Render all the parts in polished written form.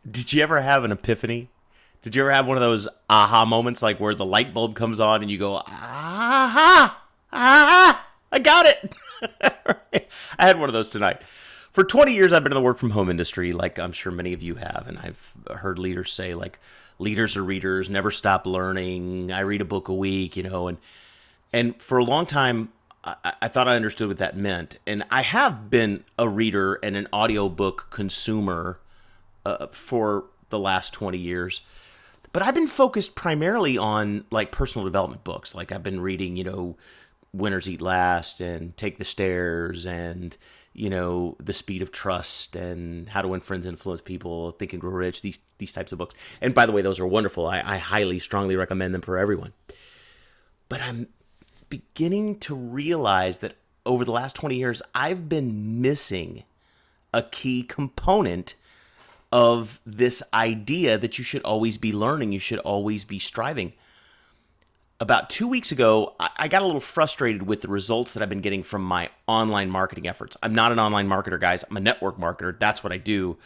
Did you ever have an epiphany? Did you ever have one of those aha moments, like where the light bulb comes on and you go, aha, aha, I got it. I had one of those tonight. For 20 years, I've been in the work from home industry, like I'm sure many of you have. And I've heard leaders say, like, leaders are readers, never stop learning. I read a book a week, and for a long time, I thought I understood what that meant. And I have been a reader and an audiobook consumer for the last 20 years. But I've been focused primarily on like personal development books. Like I've been reading, Winners Eat Last and Take the Stairs and, The Speed of Trust and How to Win Friends and Influence People, Think and Grow Rich, these types of books. And by the way, those are wonderful. I highly, strongly recommend them for everyone. But I'm beginning to realize that over the last 20 years, I've been missing a key component of this idea that you should always be learning, you should always be striving. About 2 weeks ago, I got a little frustrated with the results that I've been getting from my online marketing efforts. I'm not an online marketer, guys. I'm a network marketer. That's what I do.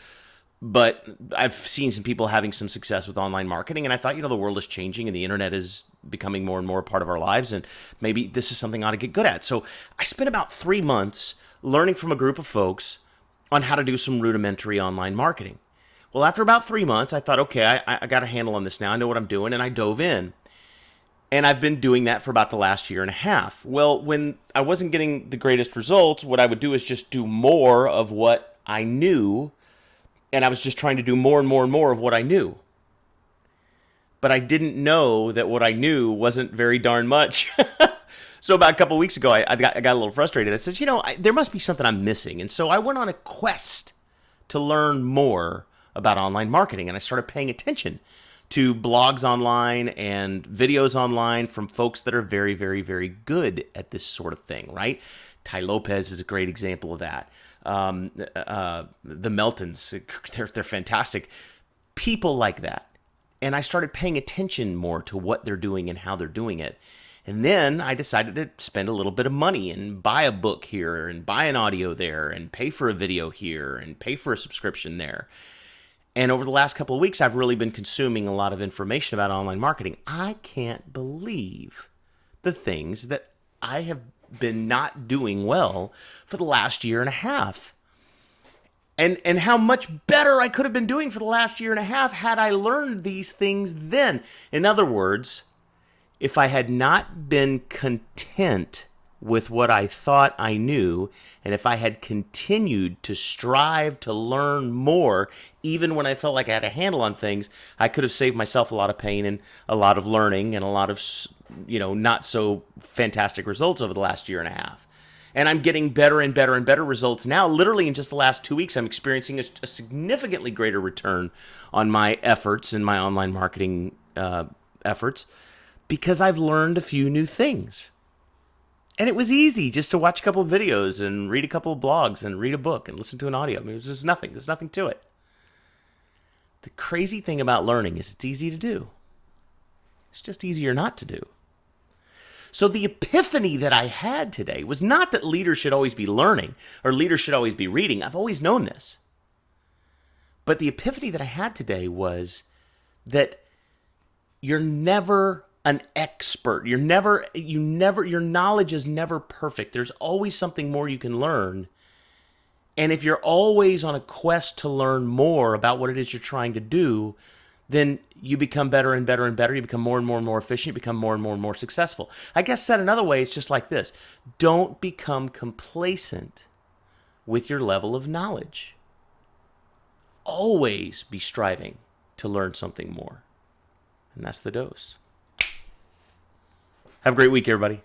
But I've seen some people having some success with online marketing, and I thought, the world is changing and the internet is becoming more and more a part of our lives, and maybe this is something I ought to get good at. So I spent about 3 months learning from a group of folks on how to do some rudimentary online marketing. Well, after about 3 months, I thought, okay, I got a handle on this now. I know what I'm doing, and I dove in. And I've been doing that for about the last year and a half. Well, when I wasn't getting the greatest results, what I would do is just do more of what I knew, and I was just trying to do more and more and more of what I knew. But I didn't know that what I knew wasn't very darn much. So about a couple of weeks ago, I got a little frustrated. I said, there must be something I'm missing. And so I went on a quest to learn more about online marketing, and I started paying attention to blogs online and videos online from folks that are very, very, very good at this sort of thing, right? Ty Lopez is a great example of that. The Meltons, they're fantastic. People like that. And I started paying attention more to what they're doing and how they're doing it. And then I decided to spend a little bit of money and buy a book here and buy an audio there and pay for a video here and pay for a subscription there. And over the last couple of weeks, I've really been consuming a lot of information about online marketing. I can't believe the things that I have been not doing well for the last year and a half. And how much better I could have been doing for the last year and a half had I learned these things then. In other words, if I had not been content with what I thought I knew, and if I had continued to strive to learn more, even when I felt like I had a handle on things, I could have saved myself a lot of pain and a lot of learning and a lot of, not so fantastic results over the last year and a half. And I'm getting better and better and better results now. Literally in just the last 2 weeks, I'm experiencing a significantly greater return on my efforts and my online marketing efforts because I've learned a few new things. And it was easy just to watch a couple of videos and read a couple of blogs and read a book and listen to an audio. I mean, it was just nothing. There's nothing to it. The crazy thing about learning is it's easy to do. It's just easier not to do. So the epiphany that I had today was not that leaders should always be learning or leaders should always be reading. I've always known this. But the epiphany that I had today was that you're never an expert. Your knowledge is never perfect. There's always something more you can learn. And if you're always on a quest to learn more about what it is you're trying to do, then you become better and better and better. You become more and more and more efficient. You become more and more and more successful. I guess said another way, it's just like this. Don't become complacent with your level of knowledge. Always be striving to learn something more. And that's the dose. Have a great week, everybody.